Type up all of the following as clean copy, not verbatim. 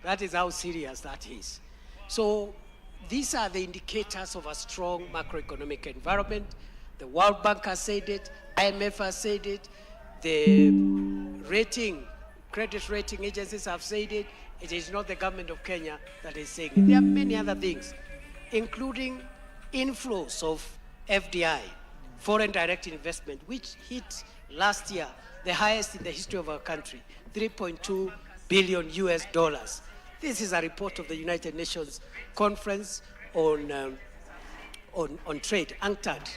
That is how serious that is. So these are the indicators of a strong macroeconomic environment. The World Bank has said it, IMF has said it, the credit rating agencies have said it. It is not the government of Kenya that is saying it. There are many other things, including inflows of FDI, foreign direct investment, which hit last year the highest in the history of our country, $3.2 billion US. This is a report of the United Nations Conference on Trade, UNCTAD.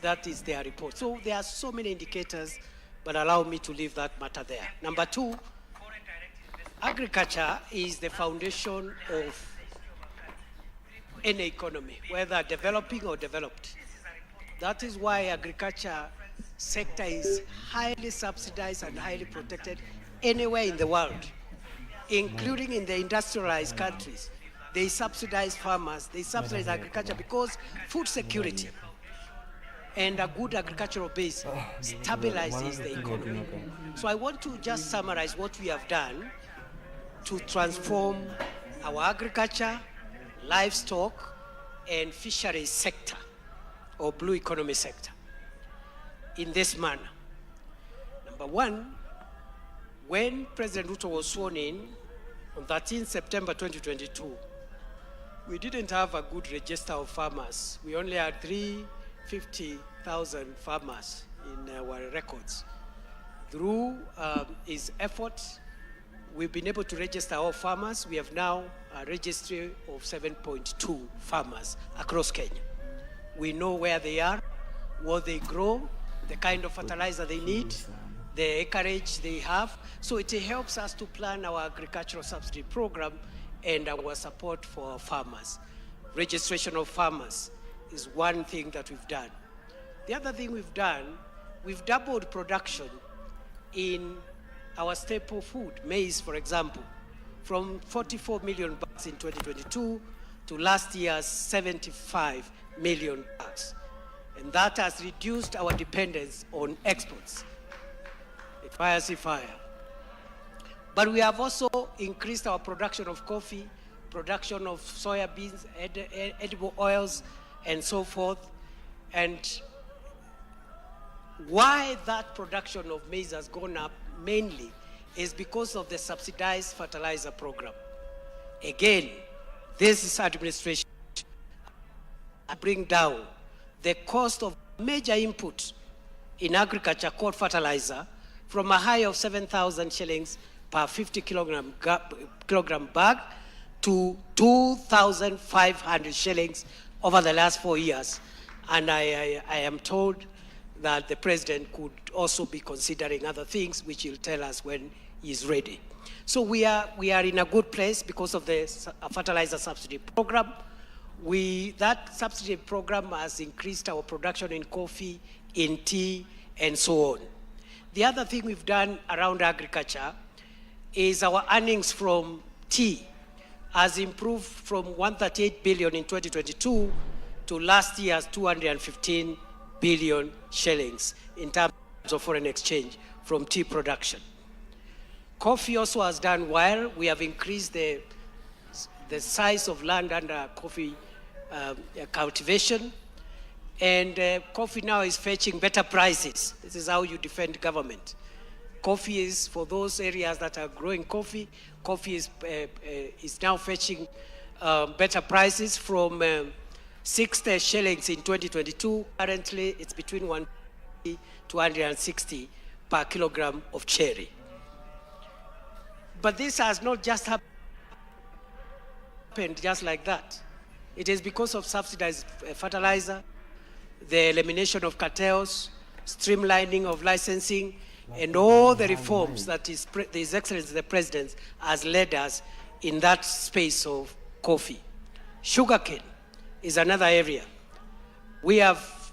That is their report. So there are so many indicators, but allow me to leave that matter there. Number two, agriculture is the foundation of any economy, whether developing or developed. That is why agriculture sector is highly subsidized and highly protected anywhere in the world, including in the industrialized countries. They subsidize farmers, they subsidize agriculture because food security and a good agricultural base stabilizes the economy. So I want to just summarize what we have done to transform our agriculture, livestock, and fisheries sector, or blue economy sector, in this manner. Number one, when President Ruto was sworn in on 13 September 2022, we didn't have a good register of farmers. We only had 350,000 farmers in our records. Through his efforts, we've been able to register all farmers. We have now a registry of 7.2 farmers across Kenya. We know where they are, what they grow, the kind of fertilizer they need, the acreage they have. So it helps us to plan our agricultural subsidy program and our support for our farmers. Registration of farmers is one thing that we've done. The other thing we've done, we've doubled production in our staple food, maize, for example, from 44 million bags in 2022 to last year's 75 million bags. And that has reduced our dependence on exports. Fire, see fire. But we have also increased our production of coffee, production of soya beans, edible oils, and so forth. And why that production of maize has gone up mainly is because of the subsidized fertilizer program. Again, this administration bring down the cost of major input in agriculture called fertilizer from a high of 7,000 shillings per 50 kilogram bag to 2,500 shillings over the last 4 years. And I am told that the president could also be considering other things, which he'll tell us when he's ready. So we are in a good place because of the fertilizer subsidy program. That subsidy program has increased our production in coffee, in tea, and so on. The other thing we've done around agriculture is our earnings from tea has improved from 138 billion in 2022 to last year's 215 billion shillings in terms of foreign exchange from tea production. Coffee also has done well. We have increased the size of land under coffee cultivation, and coffee now is fetching better prices. This is how you defend government. Coffee is, for those areas that are growing coffee, coffee is now fetching better prices from 60 shillings in 2022. Currently, it's between 150 to 160 per kilogram of cherry. But this has not just happened just like that. It is because of subsidized fertilizer, the elimination of cartels, streamlining of licensing, and all the reforms that His Excellency the President has led us in that space of coffee. Sugarcane is another area. We have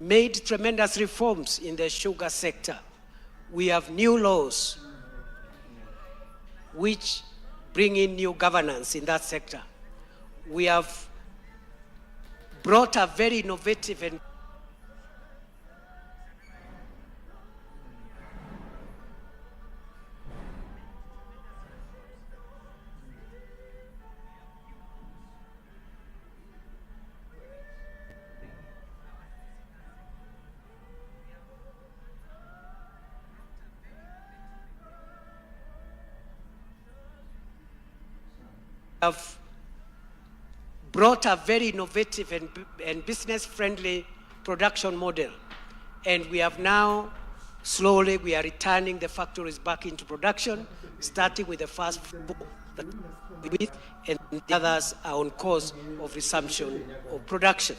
made tremendous reforms in the sugar sector. We have new laws which bring in new governance in that sector. We have brought a very innovative and have brought a very innovative and business-friendly production model. And we have now, slowly, we are returning the factories back into production, starting with the first four that we and the others are on course of resumption of production.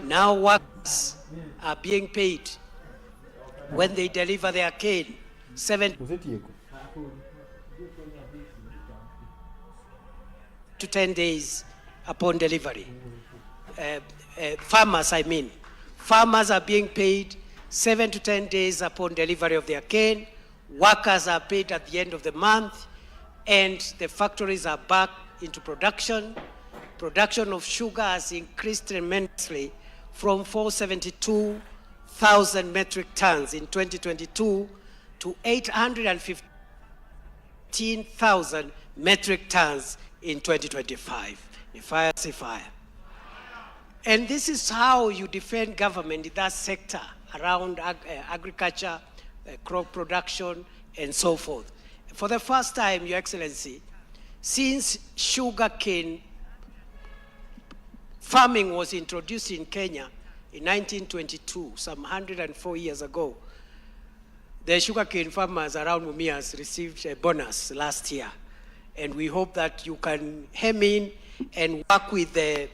Now workers are being paid when they deliver their cane, 7 to 10 days upon delivery. Farmers are being paid 7 to 10 days upon delivery of their cane. Workers are paid at the end of the month, and the factories are back into production. Production of sugar has increased tremendously from 472,000 metric tons in 2022 to 815,000 metric tons in 2025. Fire. And this is how you defend government in that sector around agriculture, crop production, and so forth. For the first time, Your Excellency, since sugarcane farming was introduced in Kenya in 1922, some 104 years ago, the sugarcane farmers around Mumias received a bonus last year. And we hope that you can hem in and work with the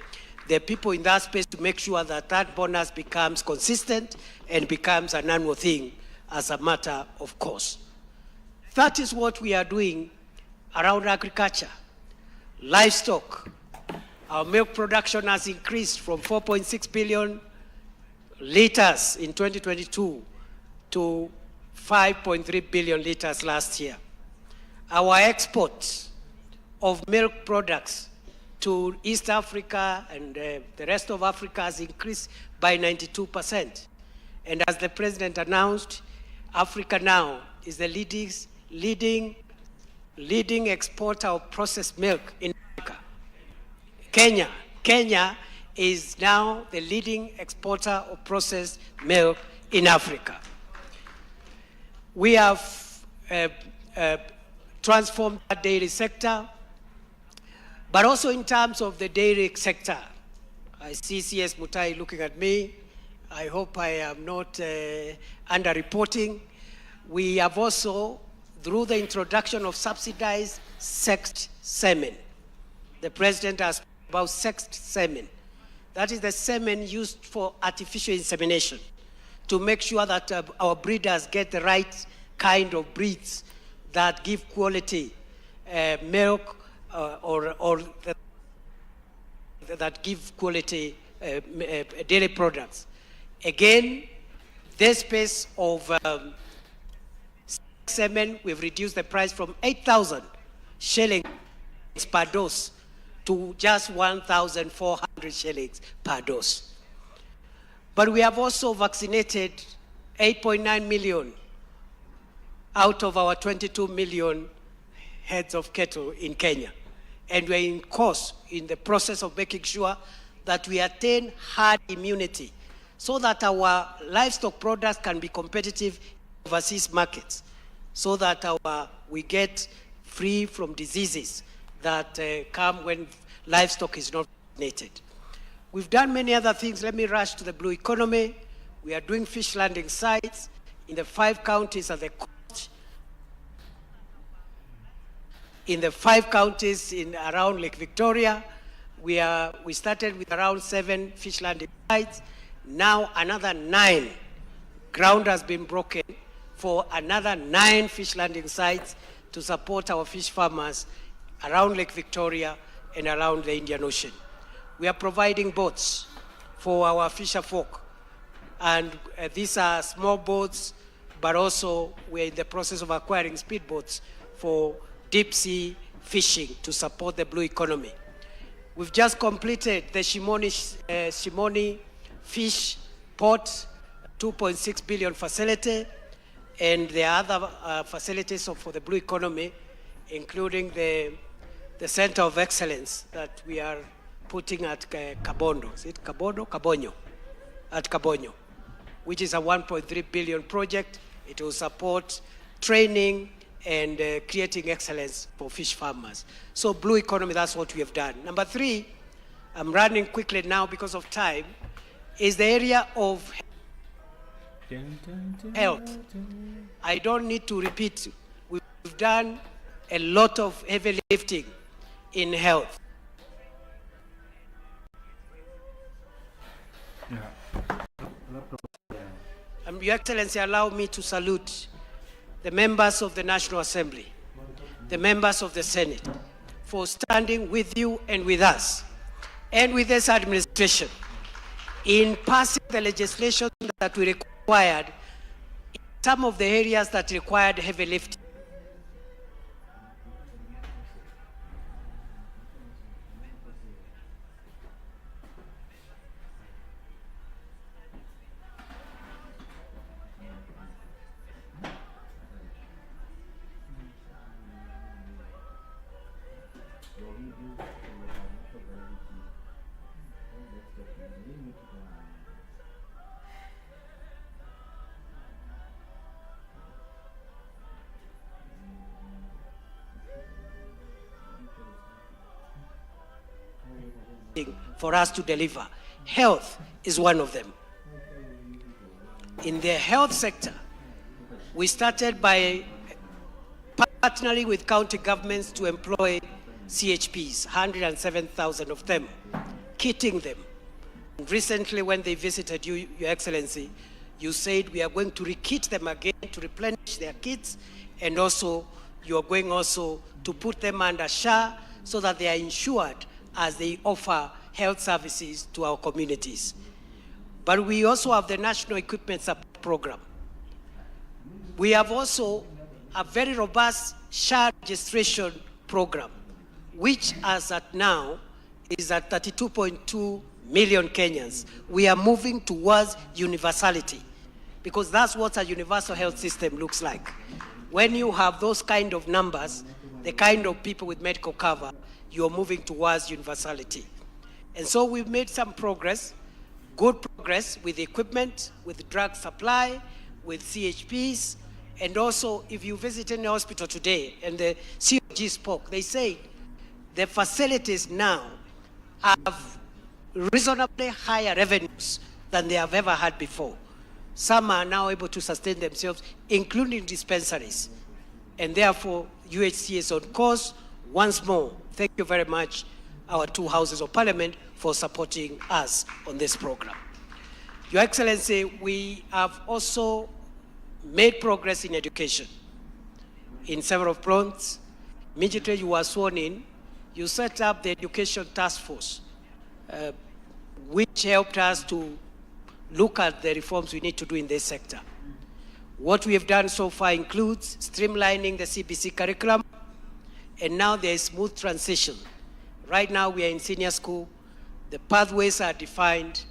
people in that space to make sure that that bonus becomes consistent and becomes an annual thing as a matter of course. That is what we are doing around agriculture. Livestock, our milk production has increased from 4.6 billion liters in 2022 to 5.3 billion liters last year. Our exports of milk products to East Africa and the rest of Africa has increased by 92%. And as the President announced, Africa now is the leading exporter of processed milk in Africa. Kenya is now the leading exporter of processed milk in Africa. We have transformed the dairy sector, but also in terms of the dairy sector. I see CS Mutai looking at me. I hope I am not underreporting. We have also, through the introduction of subsidized sexed semen, the President has spoken about sexed semen. That is the semen used for artificial insemination to make sure that our breeders get the right kind of breeds that give quality milk that give quality dairy products. Again, this space of semen, we've reduced the price from 8,000 shillings per dose to just 1,400 shillings per dose. But we have also vaccinated 8.9 million out of our 22 million heads of cattle in Kenya. And we're in the process of making sure that we attain herd immunity so that our livestock products can be competitive in overseas markets, so that we get free from diseases that come when livestock is not vaccinated. We've done many other things. Let me rush to the blue economy. We are doing fish landing sites in the 5 counties at the coast, in the 5 counties around Lake Victoria. We started with around 7 fish landing sites. Now another 9. Ground has been broken for another 9 fish landing sites to support our fish farmers around Lake Victoria and around the Indian Ocean. We are providing boats for our fisher folk. And these are small boats, but also we're in the process of acquiring speedboats for deep sea fishing to support the blue economy. We've just completed the Shimoni Fish Port 2.6 billion facility, and the other facilities for the blue economy, including the Center of Excellence that we are putting at Kabondo. Is it Kabondo? Kabonyo. At Kabonyo, which is a 1.3 billion project. It will support training and creating excellence for fish farmers. So blue economy, that's what we have done. Number 3, I'm running quickly now because of time, is the area of health. I don't need to repeat. We've done a lot of heavy lifting in health. Your Excellency, allow me to salute the members of the National Assembly, the members of the Senate, for standing with you and with us, and with this administration, in passing the legislation that we required in some of the areas that required heavy lifting. For us to deliver. Health is one of them. In the health sector, we started by partnering with county governments to employ CHPs, 107,000 of them, kitting them. Recently, when they visited you, Your Excellency, you said we are going to re-kit them again to replenish their kits, and also you are going also to put them under SHA so that they are insured as they offer health services to our communities. But we also have the National Equipment Support Program. We have also a very robust SHA registration program, which as at now is at 32.2 million Kenyans. We are moving towards universality, because that's what a universal health system looks like. When you have those kind of numbers, the kind of people with medical cover, you're moving towards universality. And so we've made some progress, good progress with equipment, with drug supply, with CHPs, and also if you visit any hospital today, and the COG spoke, they say the facilities now have reasonably higher revenues than they have ever had before. Some are now able to sustain themselves, including dispensaries. And therefore, UHC is on course. Once more, thank you very much, our two houses of parliament, for supporting us on this program. Your Excellency, we have also made progress in education in several fronts. Immediately you were sworn in, you set up the Education Task Force, which helped us to look at the reforms we need to do in this sector. What we have done so far includes streamlining the CBC curriculum, and now there is smooth transition. Right now we are in senior school, the pathways are defined,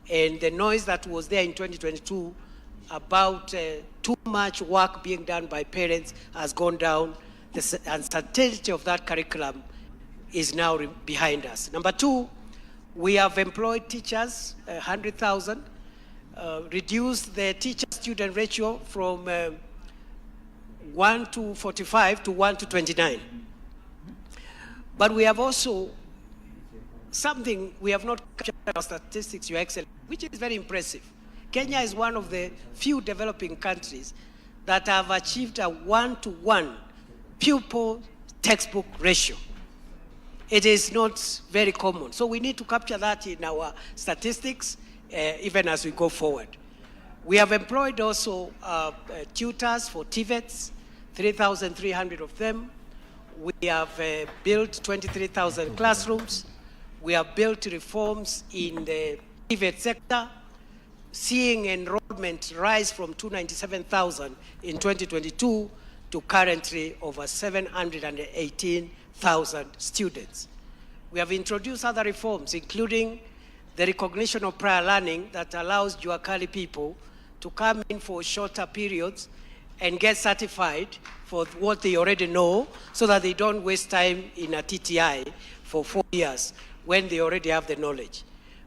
and the noise that was there in 2022 about too much work being done by parents has gone down. The uncertainty of that curriculum is now behind us. Number 2, we have employed teachers, 100,000, reduced the teacher-student ratio from 1 to 45 to 1 to 29. But we have also something we have not captured in our statistics, Your Excellency, which is very impressive. Kenya is one of the few developing countries that have achieved a 1-to-1 pupil textbook ratio. It is not very common. So we need to capture that in our statistics, even as we go forward. We have employed also tutors for TVETs, 3,300 of them. We have built 23,000 classrooms. We have built reforms in the TVET sector, seeing enrollment rise from 297,000 in 2022 to currently over 718,000 students. We have introduced other reforms, including the recognition of prior learning that allows Juakali people to come in for shorter periods and get certified for what they already know, so that they don't waste time in a TTI for 4 years when they already have the knowledge.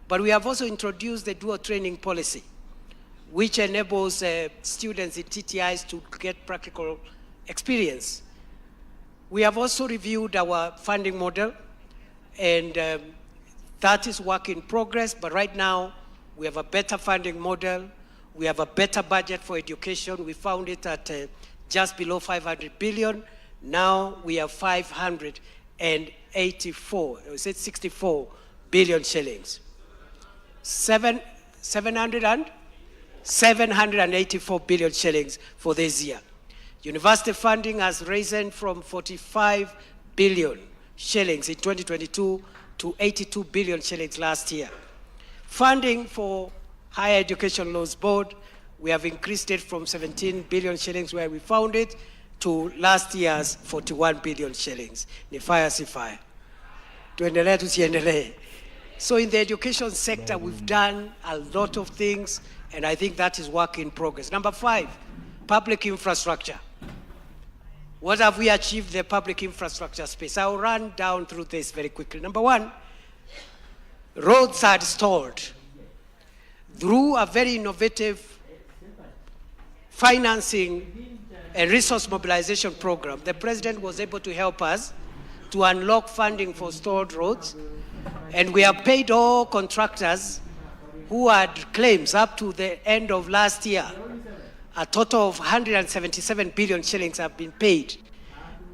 But we have also introduced the dual training policy, which enables students in TTIs to get practical experience. We have also reviewed our funding model, and that is work in progress, but right now we have a better funding model, we have a better budget for education. We found it at just below 500 billion. Now we have 64 billion shillings. 784 billion shillings for this year. University funding has risen from 45 billion shillings in 2022 to 82 billion shillings last year. Funding for Higher Education Loans Board, we have increased it from 17 billion shillings where we found it to last year's 41 billion shillings. Ni fire si fire. Tuendelee tusiendelee. So in the education sector, we've done a lot of things, and I think that is work in progress. Number 5, public infrastructure. What have we achieved in the public infrastructure space? I'll run down through this very quickly. Number 1, roads are restored. Through a very innovative financing and resource mobilization program, the President was able to help us to unlock funding for stored roads, and we have paid all contractors who had claims up to the end of last year. A total of 177 billion shillings have been paid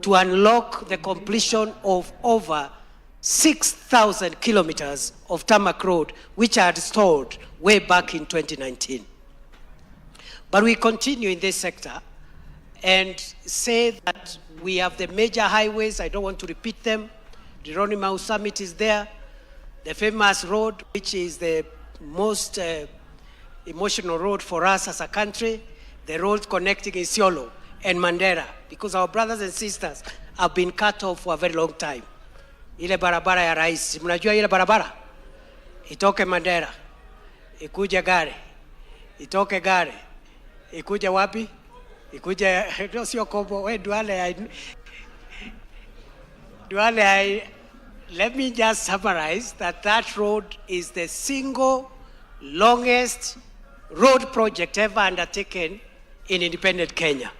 to unlock the completion of over 6,000 kilometers of tarmac road, which are restored way back in 2019. But we continue in this sector and say that we have the major highways. I don't want to repeat them. The Ronnie Mau Summit is there. The famous road, which is the most emotional road for us as a country, the road connecting Isiolo and Mandera, because our brothers and sisters have been cut off for a very long time. Ile barabara ya rais, mnajua ile barabara? Itoke Mandera, ikuje Gare, itoke Gare, ikuje wapi? Ikuje, no sio Kobo, we Duale, let me just summarize that that road is the single longest road project ever undertaken in independent Kenya.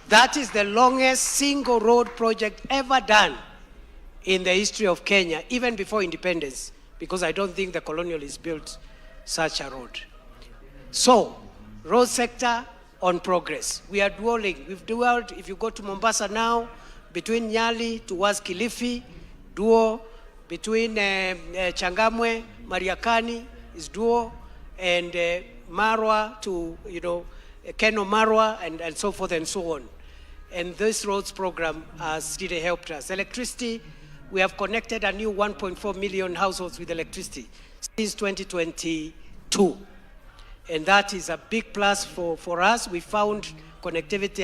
That is the longest single road project ever done in the history of Kenya, even before independence, because I don't think the colonialists built such a road. So, road sector on progress. We are dualing. We've dualed, if you go to Mombasa now, between Nyali towards Kilifi, duo, between Changamwe, Mariakani is duo, and Marwa to, Keno Marwa, and so forth and so on. And this roads program has really helped us. Electricity, we have connected a new 1.4 million households with electricity since 2022. And that is a big plus for us. We found connectivity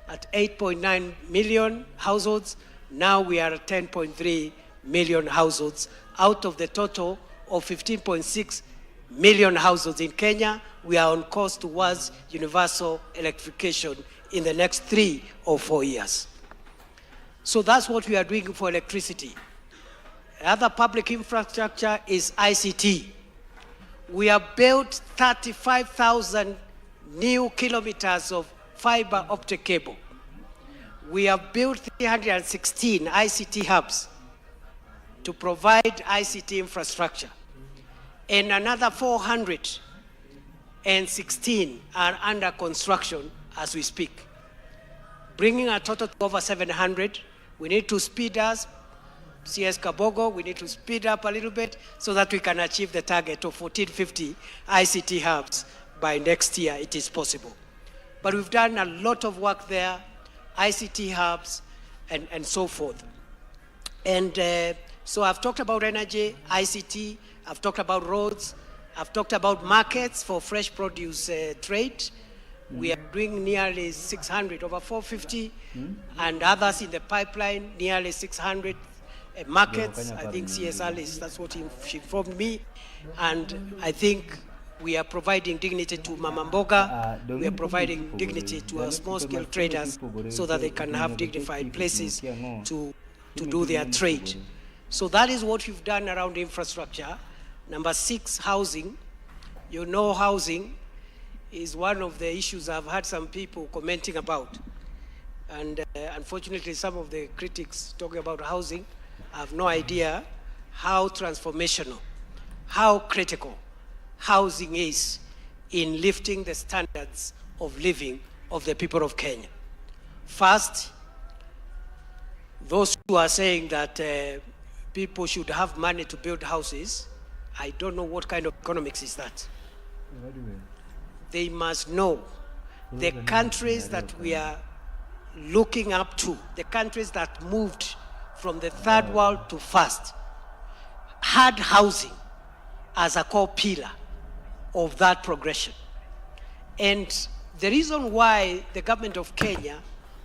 at 8.9 million households. Now we are at 10.3 million households. Out of the total of 15.6 million households in Kenya, we are on course towards universal electrification in the next 3 or 4 years. So that's what we are doing for electricity. Other public infrastructure is ICT. We have built 35,000 new kilometers of fiber optic cable. We have built 316 ICT hubs to provide ICT infrastructure. And another 416 are under construction as we speak, bringing a total to over 700. We need to speed up. CS Kabogo, we need to speed up a little bit so that we can achieve the target of 1450 ICT hubs by next year. It is possible. But we've done a lot of work there, ICT hubs and so forth. And so I've talked about energy, ICT, I've talked about roads, I've talked about markets for fresh produce trade. We are doing nearly 600, over 450, and others in the pipeline, nearly 600 markets. I think CSL is, that's what she informed me. And I think we are providing dignity to Mama Mboga. We are providing dignity to our small-scale traders so that they can have dignified places to do their trade. So that is what we've done around infrastructure. Number 6, housing. You know, housing is one of the issues I've had some people commenting about. And unfortunately, some of the critics talking about housing have no idea how transformational, how critical housing is in lifting the standards of living of the people of Kenya. First, those who are saying that people should have money to build houses, I don't know what kind of economics is that. They must know the countries that we are looking up to, the countries that moved from the third world to first, had housing as a core pillar of that progression. And the reason why the government of Kenya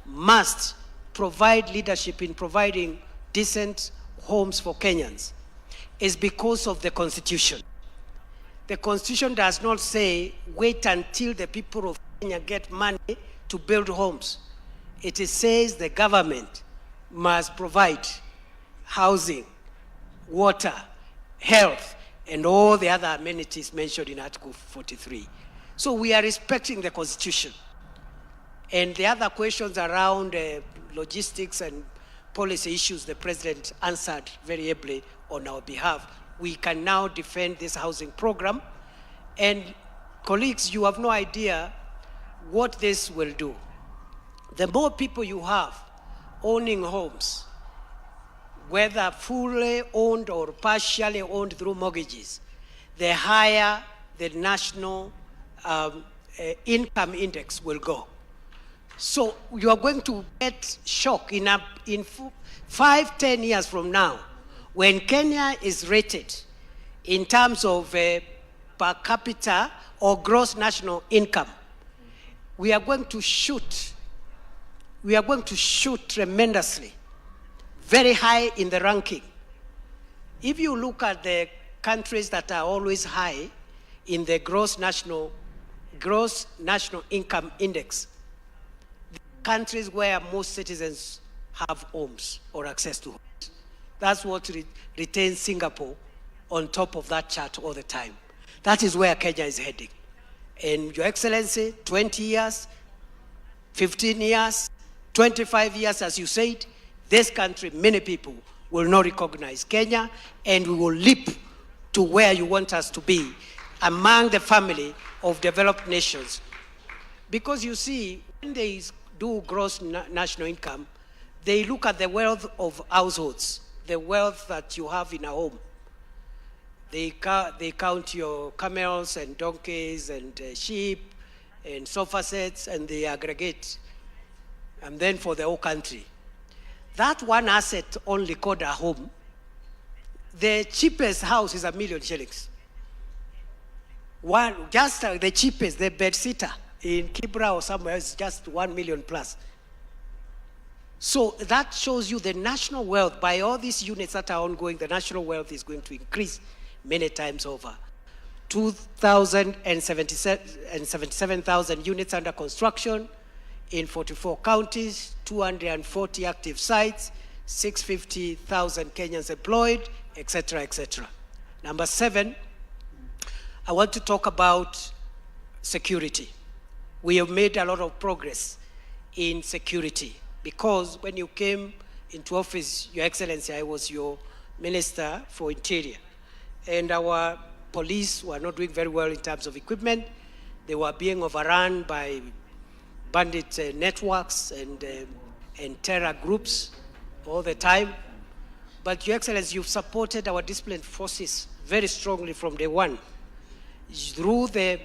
must provide leadership in providing decent homes for Kenyans is because of the Constitution. The Constitution does not say, wait until the people of Kenya get money to build homes. It says the government must provide housing, water, health, and all the other amenities mentioned in Article 43. So we are respecting the Constitution. And the other questions around logistics and policy issues, the President answered very ably on our behalf. We can now defend this housing program. And colleagues, you have no idea what this will do. The more people you have owning homes, whether fully owned or partially owned through mortgages, the higher the national income index will go. So you are going to get shock in 5-10 years from now, when Kenya is rated in terms of per capita or gross national income. We are going to shoot tremendously, very high in the ranking. If you look at the countries that are always high in the gross national income index, the countries where most citizens have homes or access to homes. That's what retains Singapore on top of that chart all the time. That is where Kenya is heading. And Your Excellency, 20 years, 15 years, 25 years, as you said, this country, many people will not recognize Kenya, and we will leap to where you want us to be, among the family of developed nations. Because you see, when they do gross national income, they look at the wealth of households, the wealth that you have in a home. They count your camels and donkeys and sheep and sofa sets, and they aggregate, and then for the whole country. That one asset only called a home, the cheapest house is 1 million shillings. Just the cheapest, the bed-sitter in Kibra or somewhere is just 1 million plus. So that shows you the national wealth. By all these units that are ongoing, the national wealth is going to increase many times over. 2,077,000 units under construction in 44 counties, 240 active sites, 650,000 Kenyans employed, etc., etc. Number 7, I want to talk about security. We have made a lot of progress in security because when you came into office, Your Excellency, I was your Minister for Interior, and our police were not doing very well in terms of equipment. They were being overrun by bandit networks and terror groups all the time. But Your Excellency, you've supported our disciplined forces very strongly from day one through the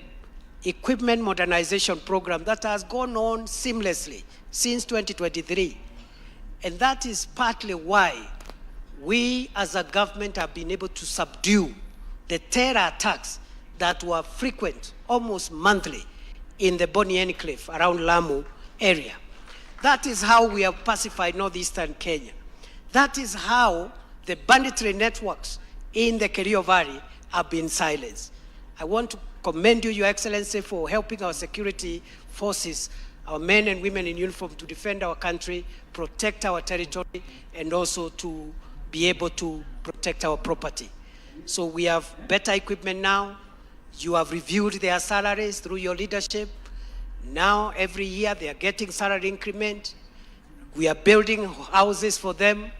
equipment modernization program that has gone on seamlessly since 2023. And that is partly why we as a government have been able to subdue the terror attacks that were frequent, almost monthly, in the Boni Enclave around Lamu area. That is how we have pacified northeastern Kenya. That is how the banditry networks in the Kerio Valley have been silenced. I want to commend you, Your Excellency, for helping our security forces, our men and women in uniform, to defend our country, protect our territory, and also to be able to protect our property. So we have better equipment now. You have reviewed their salaries through your leadership. Now, every year, they are getting salary increment. We are building houses for them.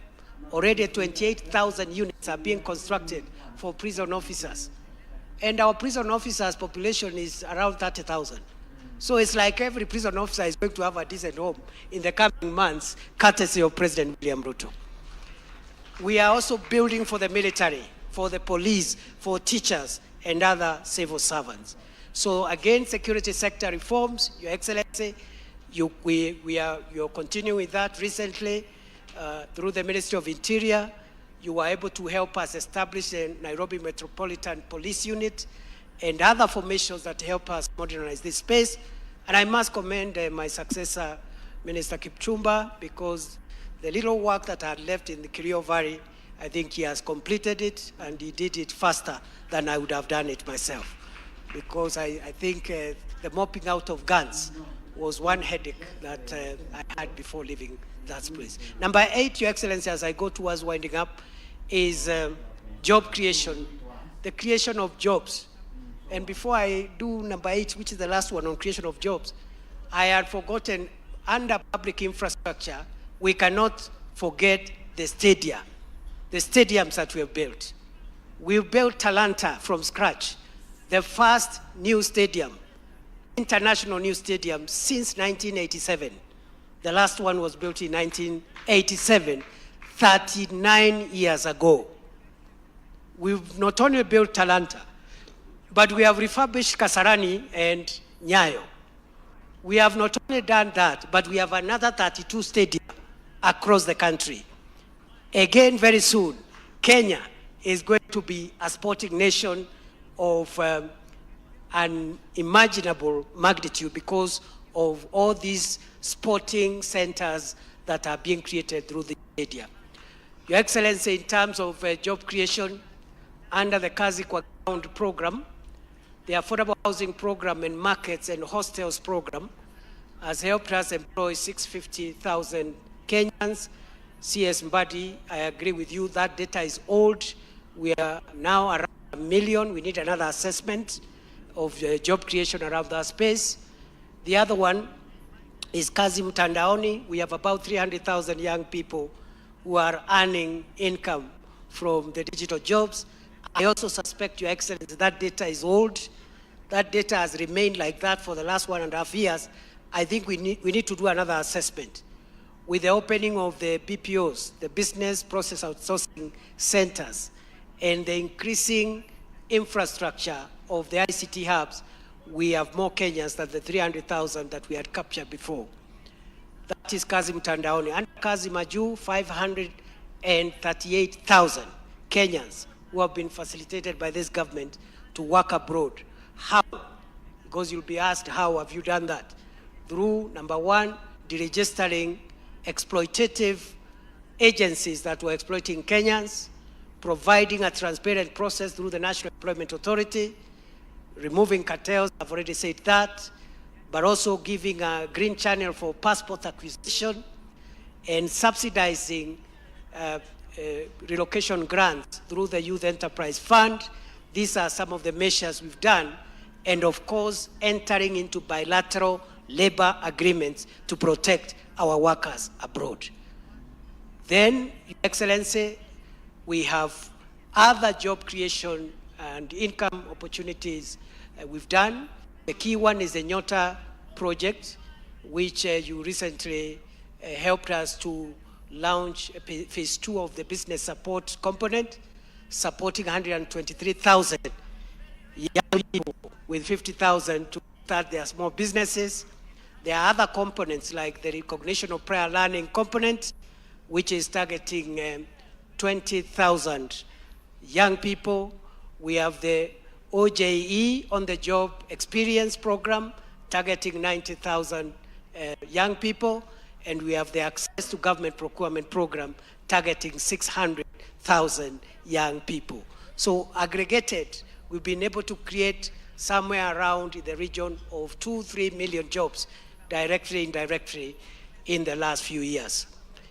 Already 28,000 units are being constructed for prison officers. And our prison officers' population is around 30,000. So it's like every prison officer is going to have a decent home in the coming months, courtesy of President William Ruto. We are also building for the military, for the police, for teachers, and other civil servants. So again, security sector reforms, Your Excellency, you're continuing with that. Recently, through the Ministry of Interior, you were able to help us establish a Nairobi Metropolitan Police Unit and other formations that help us modernize this space. And I must commend my successor, Minister Kipchumba, because the little work that I had left in the Kerio Valley, I think he has completed it, and he did it faster than I would have done it myself. Because I think the mopping out of guns was one headache that I had before leaving that place. Number 8, Your Excellency, as I go towards winding up, is job creation, the creation of jobs. And before I do number 8, which is the last one on creation of jobs, I had forgotten, under public infrastructure, we cannot forget the stadia, the stadiums that we have built. We built Talanta from scratch, the first new stadium, international new stadium since 1987. The last one was built in 1987, 39 years ago. We've not only built Talanta, but we have refurbished Kasarani and Nyayo. We have not only done that, but we have another 32 stadiums across the country. Again, very soon, Kenya is going to be a sporting nation of unimaginable magnitude because of all these sporting centers that are being created through the stadium. Your Excellency, in terms of job creation, under the Kazi kwa Ground program, the Affordable Housing Program and Markets and Hostels program has helped us employ 650,000 Kenyans. CS Mbadi, I agree with you, that data is old. We are now around 1 million. We need another assessment of job creation around that space. The other one is Kazi Mtandaoni. We have about 300,000 young people who are earning income from the digital jobs. I also suspect, Your Excellency, that data is old. That data has remained like that for the last 1.5 years. I think we need to do another assessment. With the opening of the BPOs, the Business Process Outsourcing Centers, and the increasing infrastructure of the ICT hubs, we have more Kenyans than the 300,000 that we had captured before. That is Kazi Mtandaoni. Under Kazi Maju, 538,000 Kenyans who have been facilitated by this government to work abroad. How? Because you'll be asked, how have you done that? Through, number 1, deregistering exploitative agencies that were exploiting Kenyans, providing a transparent process through the National Employment Authority, removing cartels, I've already said that, but also giving a green channel for passport acquisition and subsidizing relocation grants through the Youth Enterprise Fund. These are some of the measures we've done, and of course, entering into bilateral labor agreements to protect our workers abroad. Then, Your Excellency, we have other job creation and income opportunities we've done. The key one is the Nyota project, which you recently helped us to launch phase 2 of the business support component, supporting 123,000 young people with 50,000 to start their small businesses. There are other components like the recognition of prior learning component, which is targeting 20,000 young people. We have the OJE, on the job experience program, targeting 90,000 young people. And we have the access to government procurement program, targeting 600,000 young people. So aggregated, we've been able to create somewhere around in the region of 2-3 million jobs, directly, indirectly, in the last few years.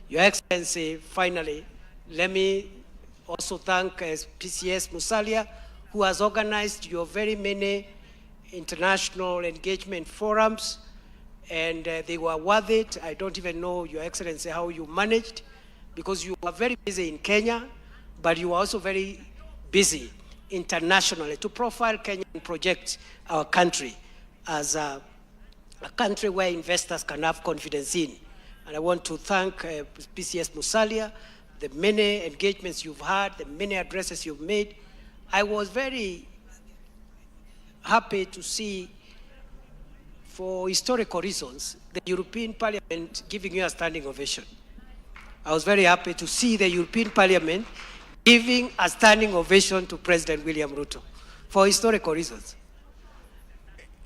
Your Excellency, finally, let me also thank PCS Musalia, who has organized your very many international engagement forums and they were worth it. I don't even know, Your Excellency, how you managed, because you were very busy in Kenya, but you were also very busy internationally to profile Kenya and project our country as a country where investors can have confidence in. And I want to thank PCS Musalia, the many engagements you've had, the many addresses you've made. I was very happy to see, for historical reasons, the European Parliament giving you a standing ovation. I was very happy to see the European Parliament giving a standing ovation to President William Ruto for historical reasons,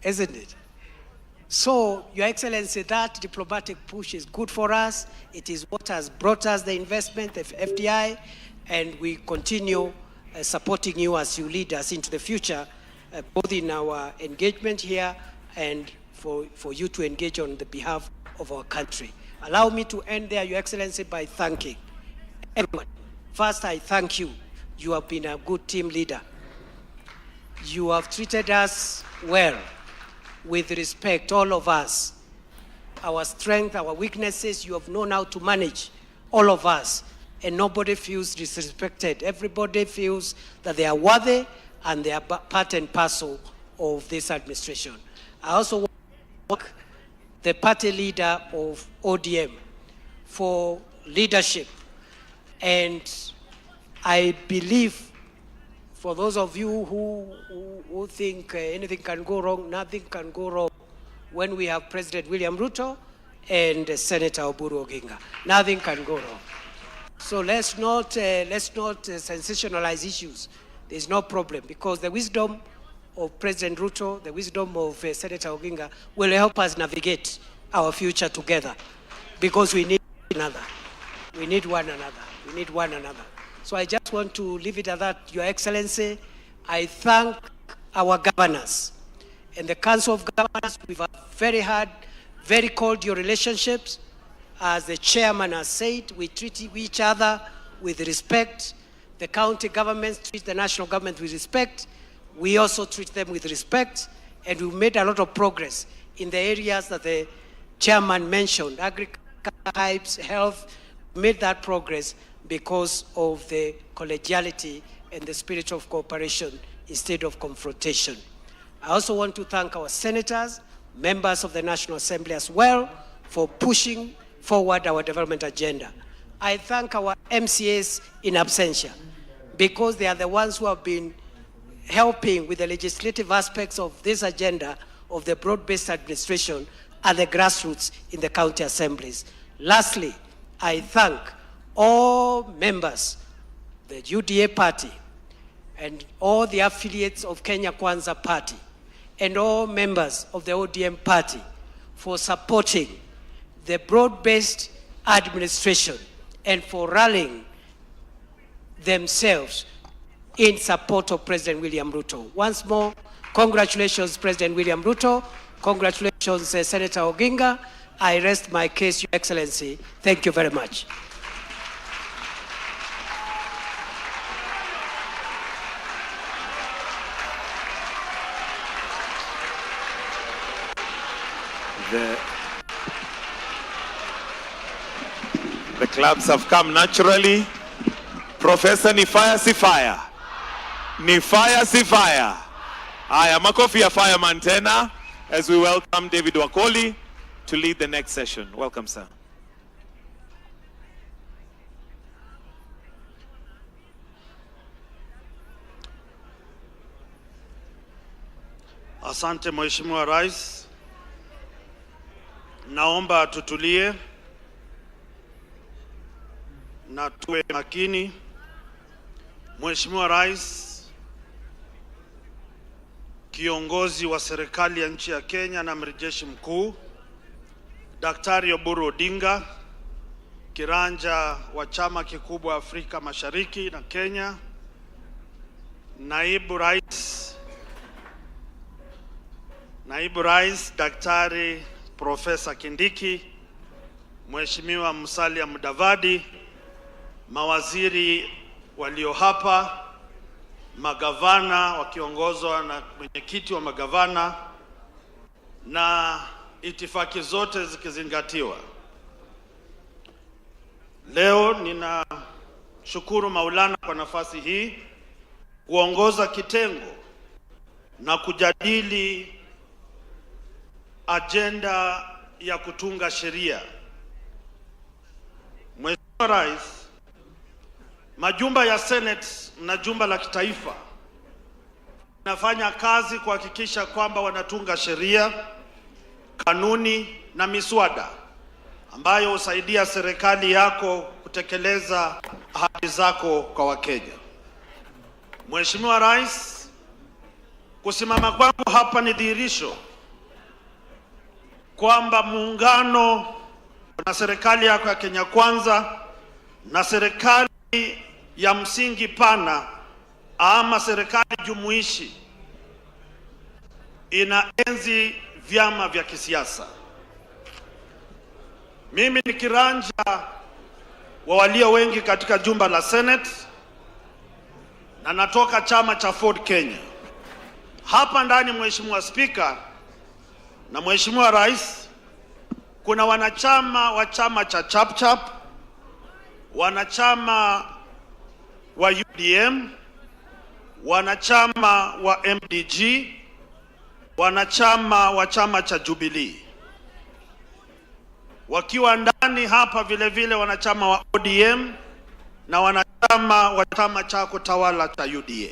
isn't it? So, Your Excellency, that diplomatic push is good for us. It is what has brought us the investment, the FDI, and we continue supporting you as you lead us into the future, both in our engagement here and for you to engage on the behalf of our country. Allow me to end there, Your Excellency, by thanking everyone. First, I thank you. You have been a good team leader. You have treated us well, with respect, all of us. Our strength, our weaknesses, you have known how to manage all of us, and nobody feels disrespected. Everybody feels that they are worthy and they are part and parcel of this administration. I also want to thank the party leader of ODM for leadership, and I believe, for those of you who think anything can go wrong, nothing can go wrong when we have President William Ruto and Senator Oburu Oginga. Nothing can go wrong. So let's not sensationalize issues. There's no problem, because the wisdom of President Ruto, the wisdom of Senator Oginga will help us navigate our future together, because we need another. We need one another. We need one another. So I just want to leave it at that, Your Excellency. I thank our governors and the Council of Governors. We've had very hard, very cordial relationships. As the chairman has said, we treat each other with respect. The county governments treat the national government with respect. We also treat them with respect. And we've made a lot of progress in the areas that the chairman mentioned, agriculture, health. We made that progress because of the collegiality and the spirit of cooperation instead of confrontation. I also want to thank our senators, members of the National Assembly as well, for pushing forward our development agenda. I thank our MCAs in absentia, because they are the ones who have been helping with the legislative aspects of this agenda of the broad-based administration at the grassroots in the county assemblies. Lastly, I thank all members, the UDA party, and all the affiliates of Kenya Kwanza party, and all members of the ODM party for supporting the broad-based administration and for rallying themselves in support of President William Ruto. Once more, congratulations, President William Ruto. Congratulations, Senator Oginga. I rest my case, Your Excellency. Thank you very much. The clubs have come naturally. Professor Nifaya Sifaya. Nifaya Sifaya. Aya, makofi ya fireman tena, as we welcome David Wakoli to lead the next session. Welcome, sir. Asante Mheshimiwa Rais. Naomba tutulie na tuwe makini. Mheshimiwa Rais, kiongozi wa serikali ya nchi ya Kenya na Amiri Jeshi Mkuu, Daktari Oburu Odinga, kiranja wa chama kikubwa Afrika Mashariki na Kenya, Naibu Rais Daktari Profesa Kindiki, Mheshimiwa Musalia Mudavadi, mawaziri walio hapa, magavana wakiongozwa na mwenyekiti wa magavana, na itifaki zote zikizingatiwa. Leo ninashukuru Maulana kwa nafasi hii kuongoza kitengo na kujadili ajenda ya kutunga sheria. Mheshimiwa Rais, majumba ya Senate na jumba la kitaifa nafanya kazi kuhakikisha kwamba wanatunga sheria, kanuni na miswada ambayo husaidia serikali yako kutekeleza ahadi zako kwa Wakenya. Mheshimiwa Rais, kusimama kwangu hapa ni dhihirisho kwamba muungano na serikali yako ya Kenya Kwanza na serikali ya msingi pana ama serikali jumuishi inaenzi vyama vya kisiasa. Mimi ni kiranja wa walio wengi katika jumba la Senate na natoka chama cha Ford Kenya. Hapa ndani, Mheshimiwa Spika na Mheshimiwa Rais, kuna wanachama wa chama cha Chapchap, wanachama wa UDM, wanachama wa MDG, wanachama wa chama cha Jubilee. Wakiwa ndani hapa vile vile wanachama wa ODM na wanachama wa chama chako tawala cha UDA.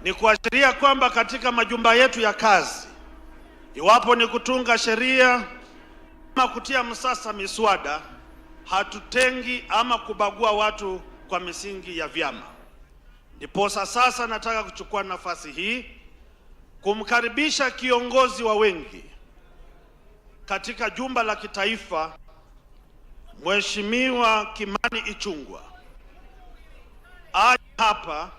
Ni kuashiria kwamba katika majumba yetu ya kazi, iwapo ni kutunga sheria ama kutia msasa miswada, hatutengi ama kubagua watu kwa misingi ya vyama. Ndiposa sasa nataka kuchukua nafasi hii kumkaribisha kiongozi wa wengi katika jumba la kitaifa, Mheshimiwa Kimani Ichung'wah, aje hapa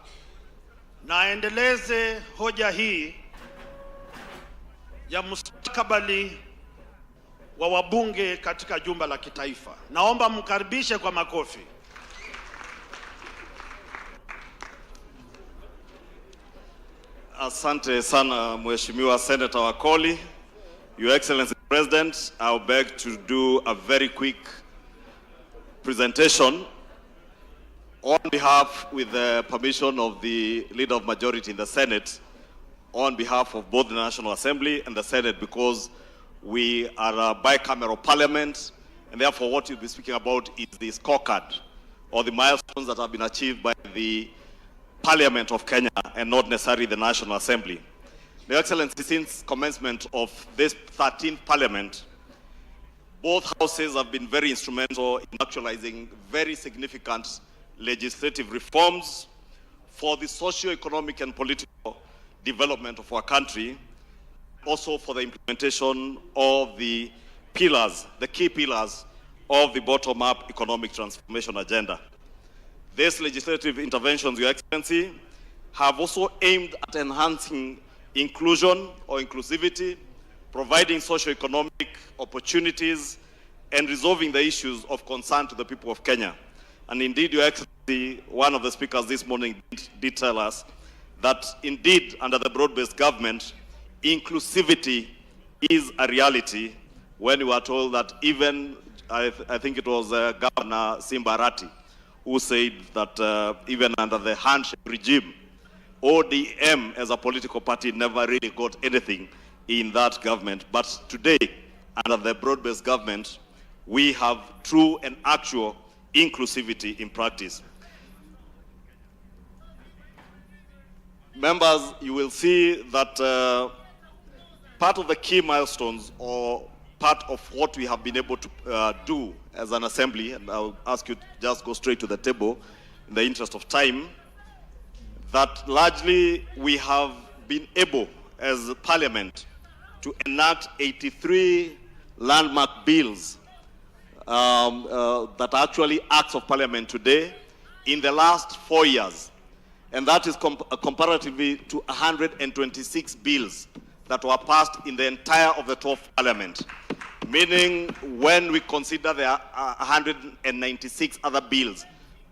na aendeleze hoja hii ya mustakabali wa wabunge katika jumba la kitaifa. Naomba mkaribishe kwa makofi. Asante sana Mheshimiwa Senator Wakoli. Your Excellency President, I'll beg to do a very quick presentation on behalf, with the permission of the Leader of Majority in the Senate, on behalf of both the National Assembly and the Senate, because we are a bicameral parliament, and therefore what you'll be speaking about is the scorecard or the milestones that have been achieved by the Parliament of Kenya and not necessarily the National Assembly. Your Excellency, since commencement of this 13th Parliament, both houses have been very instrumental in actualizing very significant legislative reforms for the socio-economic and political development of our country, also for the implementation of the pillars, the key pillars of the bottom-up economic transformation agenda. These legislative interventions, Your Excellency, have also aimed at enhancing inclusion or inclusivity, providing socio-economic opportunities, and resolving the issues of concern to the people of Kenya. And indeed, Your Excellency, one of the speakers this morning did tell us that indeed, under the broad-based government, inclusivity is a reality, when we were told that even, I think it was Governor Simbarati, who said that even under the handshake regime, ODM as a political party never really got anything in that government. But today, under the broad-based government, we have true and actual inclusivity in practice. Members, you will see that part of the key milestones, or part of what we have been able to do as an assembly, and I'll ask you to just go straight to the table in the interest of time, that largely we have been able as a parliament to enact 83 landmark bills that are actually acts of parliament today in the last 4 years. And that is comparatively to 126 bills that were passed in the entire of the 12th parliament. Meaning, when we consider there are 196 other bills,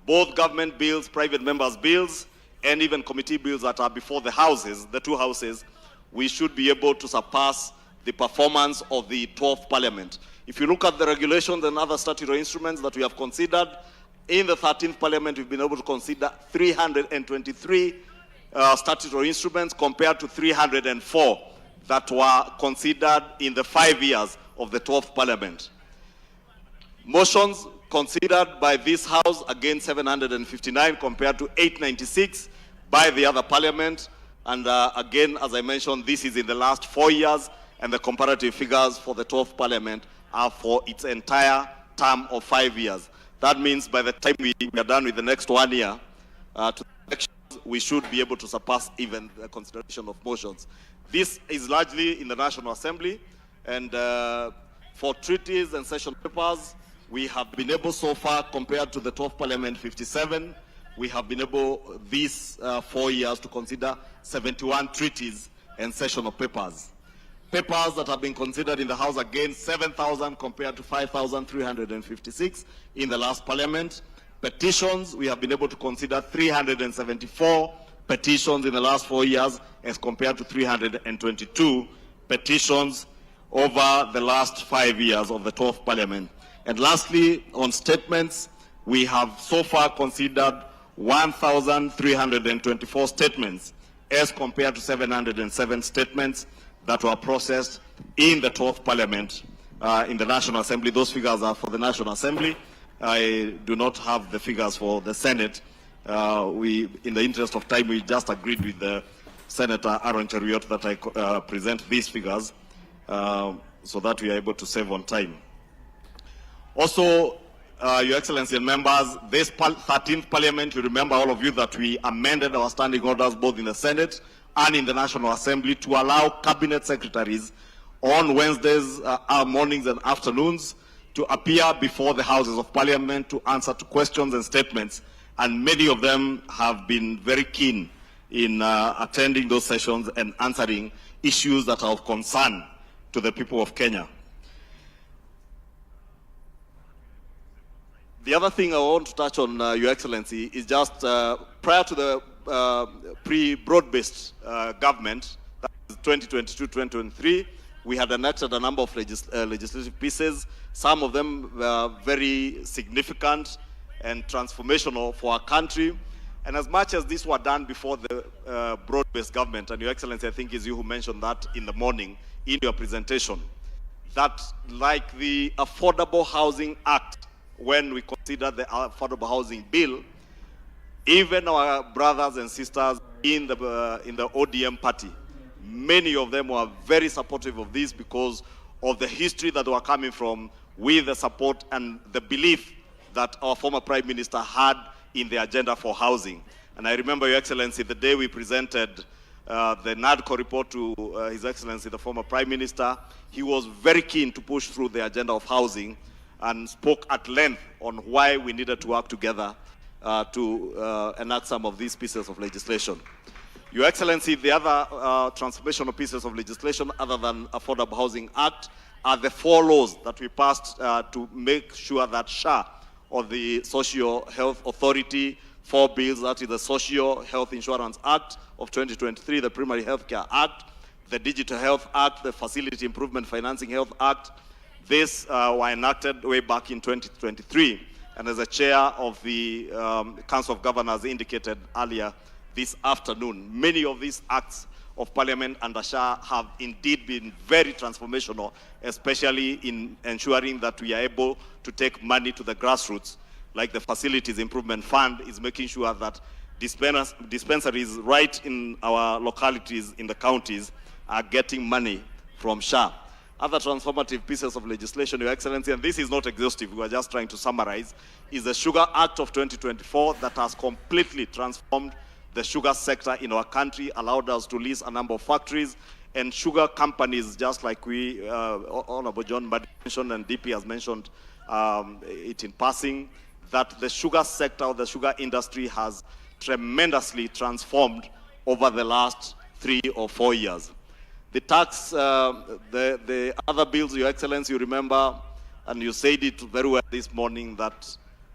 both government bills, private members' bills, and even committee bills that are before the houses, the two houses, we should be able to surpass the performance of the 12th Parliament. If you look at the regulations and other statutory instruments that we have considered, in the 13th Parliament, we've been able to consider 323 statutory instruments compared to 304 that were considered in the 5 years of the 12th Parliament. Motions considered by this House, again 759 compared to 896 by the other Parliament. And again, as I mentioned, this is in the last 4 years, and the comparative figures for the 12th Parliament are for its entire term of 5 years. That means by the time we are done with the next 1 year, to the elections, we should be able to surpass even the consideration of motions. This is largely in the National Assembly, and for treaties and session papers, we have been able so far, compared to the 12th Parliament 57, we have been able these 4 years to consider 71 treaties and sessional papers. Papers that have been considered in the House, again 7,000 compared to 5,356 in the last Parliament. Petitions, we have been able to consider 374 petitions in the last 4 years as compared to 322 petitions over the last 5 years of the 12th Parliament. And lastly, on statements, we have so far considered 1,324 statements as compared to 707 statements that were processed in the 12th Parliament in the National Assembly. Those figures are for the National Assembly. I do not have the figures for the Senate. In the interest of time, we just agreed with the Senator Aaron Cheruiyot that I present these figures so that we are able to save on time. Also, Your Excellency and members, this 13th Parliament, you remember all of you that we amended our standing orders both in the Senate and in the National Assembly to allow cabinet secretaries on Wednesdays, mornings and afternoons to appear before the Houses of Parliament to answer to questions and statements. And many of them have been very keen in attending those sessions and answering issues that are of concern to the people of Kenya. The other thing I want to touch on, Your Excellency, is just prior to the pre-broad-based government, that is 2022-2023, we had enacted a number of legislative pieces. Some of them were very significant and transformational for our country. And as much as these were done before the broad-based government, and Your Excellency, I think is you who mentioned that in the morning in your presentation, that like the Affordable Housing Act, when we consider the Affordable Housing Bill, even our brothers and sisters in the ODM party, many of them were very supportive of this because of the history that they were coming from with the support and the belief that our former Prime Minister had in the agenda for housing. And I remember, Your Excellency, the day we presented the NADCO report to His Excellency, the former Prime Minister, he was very keen to push through the agenda of housing and spoke at length on why we needed to work together to enact some of these pieces of legislation. Your Excellency, the other transformational pieces of legislation other than Affordable Housing Act are the 4 laws that we passed to make sure that SHA, or the Social Health Authority, 4 bills, that is the Social Health Insurance Act of 2023, the Primary Healthcare Act, the Digital Health Act, the Facility Improvement Financing Health Act. These were enacted way back in 2023. And as the chair of the Council of Governors indicated earlier this afternoon, many of these acts of Parliament under SHA have indeed been very transformational, especially in ensuring that we are able to take money to the grassroots, like the Facilities Improvement Fund is making sure that dispensaries right in our localities in the counties are getting money from SHA. Other transformative pieces of legislation, Your Excellency, and this is not exhaustive, we are just trying to summarize, is the Sugar Act of 2024 that has completely transformed the sugar sector in our country, allowed us to lease a number of factories and sugar companies, just like we, Honorable John mentioned and DP has mentioned it in passing, that the sugar sector or the sugar industry has tremendously transformed over the last 3 or 4 years. The tax, the other bills, Your Excellency, you remember, and you said it very well this morning, that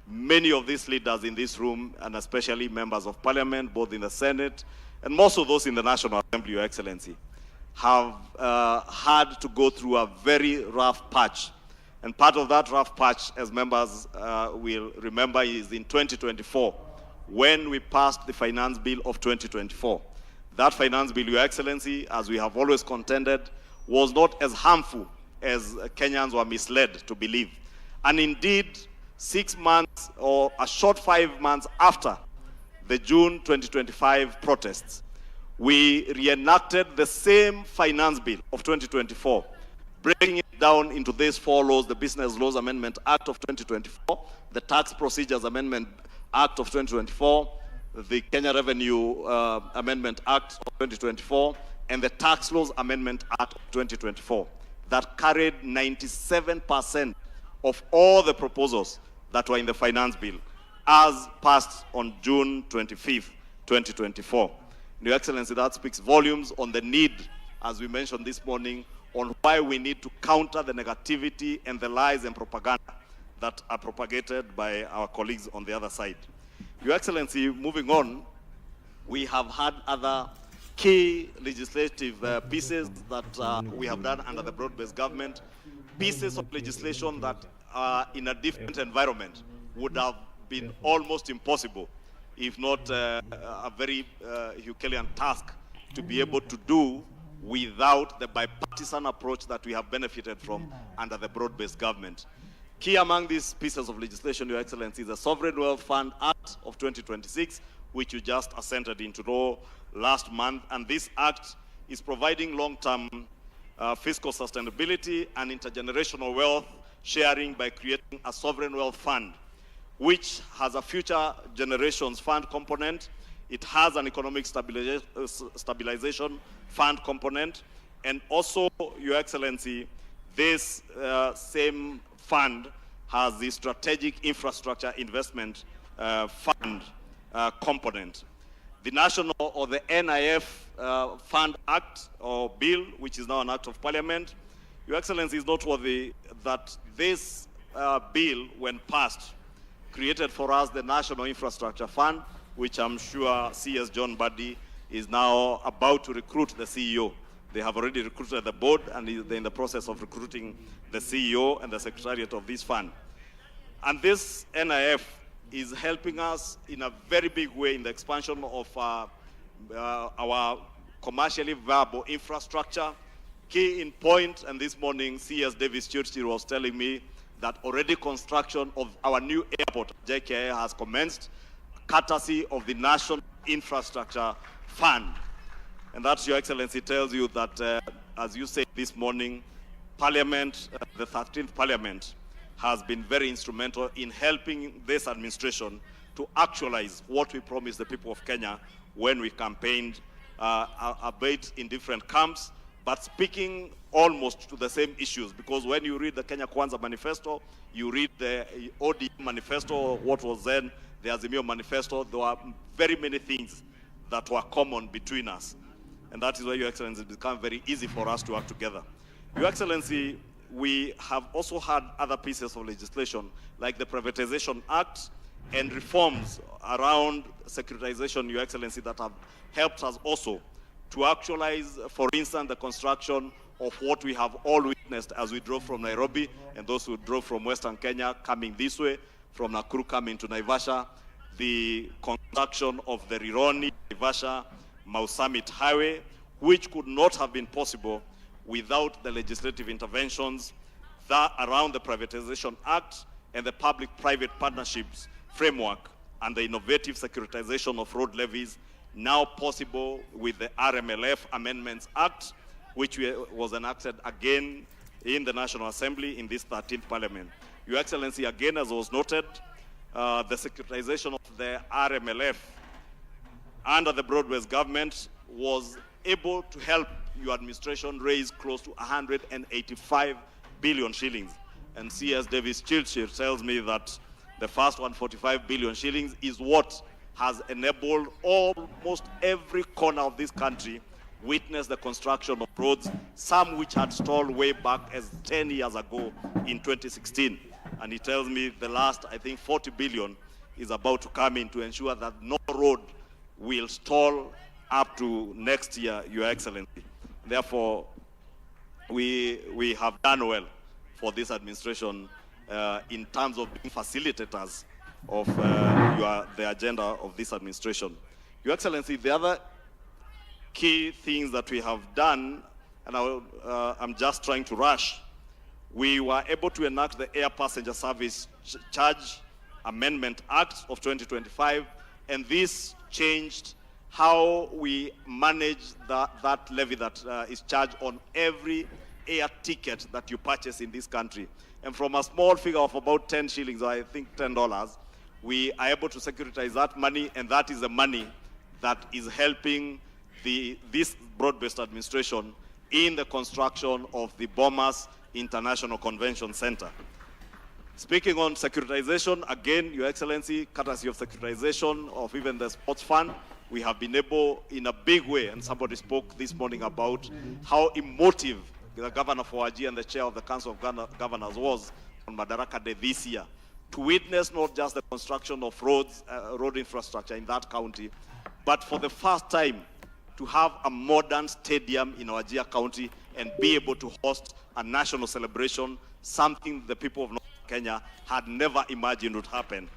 many of these leaders in this room, and especially members of Parliament, both in the Senate, and more so those in the National Assembly, Your Excellency, have had to go through a very rough patch. And part of that rough patch, as members will remember, is in 2024, when we passed the finance bill of 2024. That finance bill, Your Excellency, as we have always contended, was not as harmful as Kenyans were misled to believe. And indeed, 6 months or a short 5 months after the June 2025 protests, we reenacted the same finance bill of 2024, breaking it down into these 4 laws: the Business Laws Amendment Act of 2024, the Tax Procedures Amendment Act of 2024, the Kenya Revenue Amendment Act of 2024, and the Tax Laws Amendment Act of 2024, that carried 97% of all the proposals that were in the finance bill, as passed on June 25th, 2024. Your Excellency, that speaks volumes on the need, as we mentioned this morning, on why we need to counter the negativity and the lies and propaganda that are propagated by our colleagues on the other side. Your Excellency, moving on, we have had other key legislative pieces that we have done under the broad-based government, pieces of legislation that in a different environment would have been almost impossible, if not a very Herculean task to be able to do without the bipartisan approach that we have benefited from under the broad-based government. Key among these pieces of legislation, Your Excellency, is the Sovereign Wealth Fund Act of 2026, which you just assented into law last month. And this act is providing long-term fiscal sustainability and intergenerational wealth sharing by creating a sovereign wealth fund, which has a future generations fund component. It has an economic stabilization fund component. And also, Your Excellency, this same fund has the strategic infrastructure investment fund component. The National or the NIF Fund Act or Bill, which is now an Act of Parliament, Your Excellency, is noteworthy that this bill, when passed, created for us the National Infrastructure Fund, which I'm sure CS John Buddy is now about to recruit the CEO. They have already recruited the board, and they're in the process of recruiting the CEO and the secretariat of this fund. And this NIF is helping us in a very big way in the expansion of our commercially viable infrastructure. Key in point, and this morning CS Davis Churchill was telling me that already construction of our new airport, JKIA, has commenced, courtesy of the National Infrastructure Fund. And that, Your Excellency, tells you that, as you said this morning, Parliament, the 13th Parliament, has been very instrumental in helping this administration to actualize what we promised the people of Kenya when we campaigned, albeit in different camps, but speaking almost to the same issues. Because when you read the Kenya Kwanza Manifesto, you read the ODM Manifesto, what was then the Azimio Manifesto, there were very many things that were common between us. And that is why, Your Excellency, it became very easy for us to work together. Your Excellency, we have also had other pieces of legislation, like the Privatization Act and reforms around securitization, Your Excellency, that have helped us also to actualize, for instance, the construction of what we have all witnessed as we drove from Nairobi, and those who drove from Western Kenya coming this way, from Nakuru coming to Naivasha, the construction of the Rironi, Naivasha, Mau Summit Highway, which could not have been possible without the legislative interventions that around the Privatization Act and the public-private partnerships framework and the innovative securitization of road levies, now possible with the RMLF Amendments Act, which was enacted again in the National Assembly in this 13th Parliament. Your Excellency, again, as was noted, the securitization of the RMLF under the broad-based government was able to help your administration raise close to 185 billion shillings. And CS Davis Churchill tells me that the first 145 billion shillings is what has enabled almost every corner of this country witness the construction of roads, some which had stalled way back as 10 years ago in 2016. And he tells me the last, I think, 40 billion is about to come in to ensure that no road will stall up to next year, Your Excellency. Therefore, we have done well for this administration in terms of being facilitators of the agenda of this administration. Your Excellency, the other key things that we have done, and I'm just trying to rush, we were able to enact the Air Passenger Service Charge Amendment Act of 2025, and this changed how we manage that levy that is charged on every air ticket that you purchase in this country. And from a small figure of about 10 shillings, or I think $10, we are able to securitize that money, and that is the money that is helping this broad-based administration in the construction of the Bomas International Convention Center. Speaking on securitization, again, Your Excellency, courtesy of securitization of even the sports fund, we have been able in a big way, and somebody spoke this morning about how emotive the governor for Wajir and the chair of the Council of Governors was on Madaraka Day this year, to witness not just the construction of roads, road infrastructure in that county, but for the first time to have a modern stadium in Wajir County and be able to host a national celebration, something the people of North Kenya had never imagined would happen.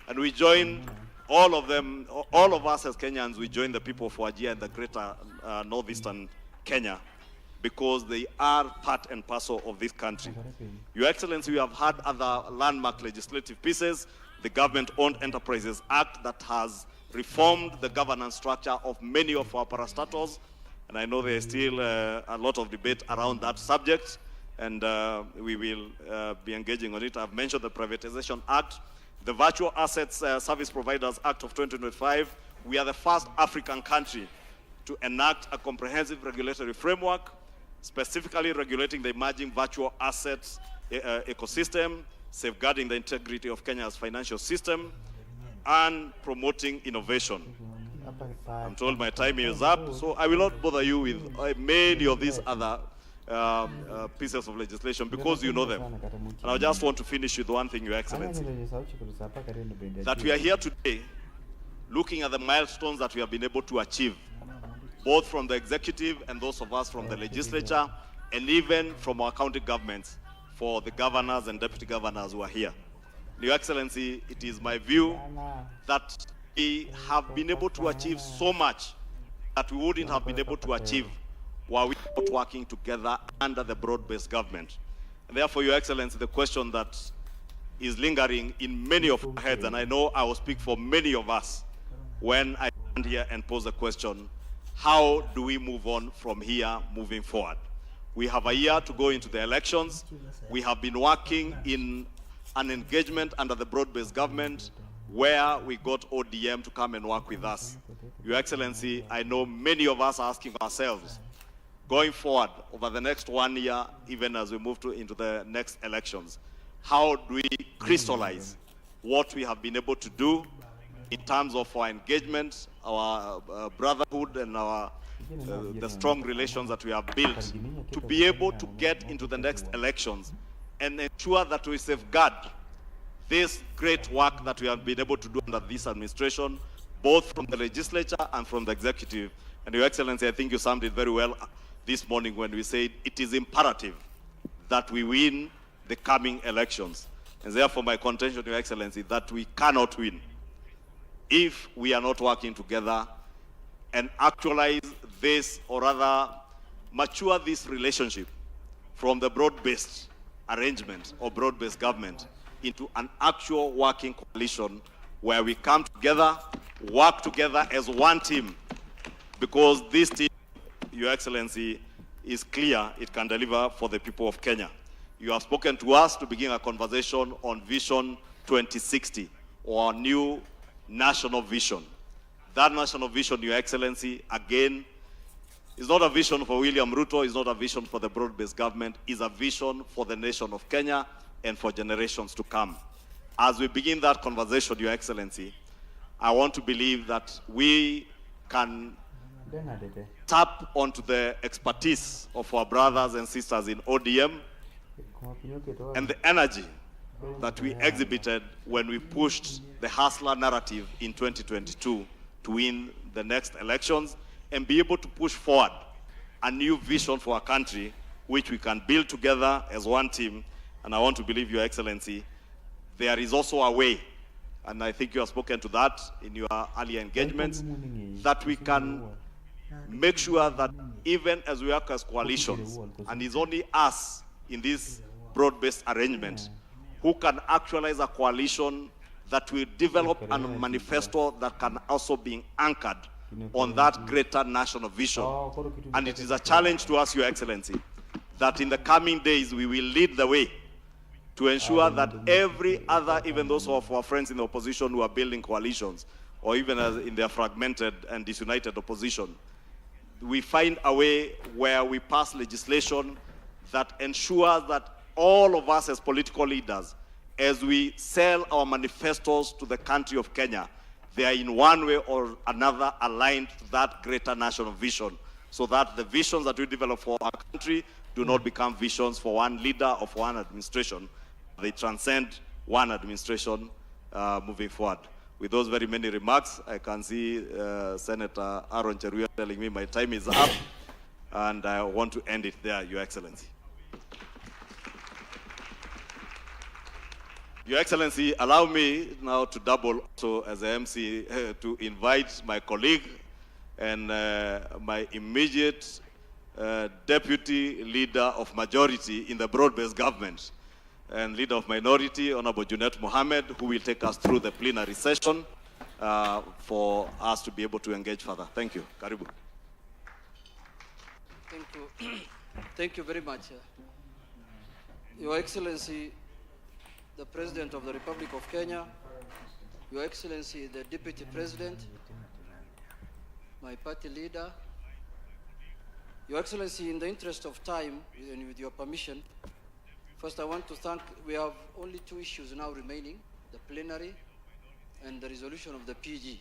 And we join all of them, all of us as Kenyans, we join the people of Wajir and the greater northeastern Kenya, because they are part and parcel of this country. Your Excellency, we have had other landmark legislative pieces, the Government-Owned Enterprises Act that has reformed the governance structure of many of our parastatals, and I know there is still a lot of debate around that subject, and we will be engaging on it. I've mentioned the Privatization Act, the Virtual Assets Service Providers Act of 2025. We are the first African country to enact a comprehensive regulatory framework, specifically regulating the emerging virtual assets ecosystem, safeguarding the integrity of Kenya's financial system, and promoting innovation. I'm told my time is up, so I will not bother you with many of these other pieces of legislation because you know them. And I just want to finish with one thing, Your Excellency, that we are here today looking at the milestones that we have been able to achieve, both from the executive and those of us from the legislature, and even from our county governments, for the governors and deputy governors who are here. Your Excellency, it is my view that we have been able to achieve so much that we wouldn't have been able to achieve were we not working together under the broad-based government. And therefore, Your Excellency, the question that is lingering in many of our heads, and I know I will speak for many of us when I stand here and pose a question, how do we move on from here moving forward? We have a year to go into the elections. We have been working in an engagement under the broad-based government where we got ODM to come and work with us. Your Excellency, I know many of us are asking ourselves, going forward over the next 1 year, even as we move into the next elections, how do we crystallize what we have been able to do in terms of our engagement, our brotherhood, and the strong relations that we have built to be able to get into the next elections and ensure that we safeguard this great work that we have been able to do under this administration, both from the legislature and from the executive. And Your Excellency, I think you summed it very well this morning when we said it is imperative that we win the coming elections. And therefore my contention, Your Excellency, that we cannot win if we are not working together and actualize this, or rather mature this relationship from the broad-based arrangement or broad-based government into an actual working coalition where we come together, work together as one team, because this team, Your Excellency, is clear it can deliver for the people of Kenya. You have spoken to us to begin a conversation on Vision 2060, or our new national vision. That national vision, Your Excellency, again, is not a vision for William Ruto, is not a vision for the broad-based government, is a vision for the nation of Kenya and for generations to come. As we begin that conversation, Your Excellency, I want to believe that we can tap onto the expertise of our brothers and sisters in ODM and the energy that we exhibited when we pushed the hustler narrative in 2022 to win the next elections, and be able to push forward a new vision for our country, which we can build together as one team. And I want to believe, Your Excellency, there is also a way, and I think you have spoken to that in your earlier engagements, that we can make sure that even as we work as coalitions, and it's only us in this broad-based arrangement who can actualize a coalition that will develop a manifesto that can also be anchored on that greater national vision. And it is a challenge to us, Your Excellency, that in the coming days we will lead the way to ensure that every other, even those of our friends in the opposition who are building coalitions, or even as in their fragmented and disunited opposition, we find a way where we pass legislation that ensures that all of us as political leaders, as we sell our manifestos to the country of Kenya, they are in one way or another aligned to that greater national vision, so that the visions that we develop for our country do not become visions for one leader or for one administration. They transcend one administration moving forward. With those very many remarks, I can see Senator Aaron Cheruiyot telling me my time is up, and I want to end it there, Your Excellency. Your Excellency, allow me now to double also as a MC to invite my colleague and my immediate deputy leader of majority in the broad-based government and leader of minority, Honorable Junet Mohammed, who will take us through the plenary session for us to be able to engage further. Thank you. Karibu. Thank you. Thank you very much. Your Excellency, the President of the Republic of Kenya, Your Excellency, the Deputy President, my party leader, Your Excellency, in the interest of time and with your permission, first I want to thank, we have only two issues now remaining, the plenary and the resolution of the PG.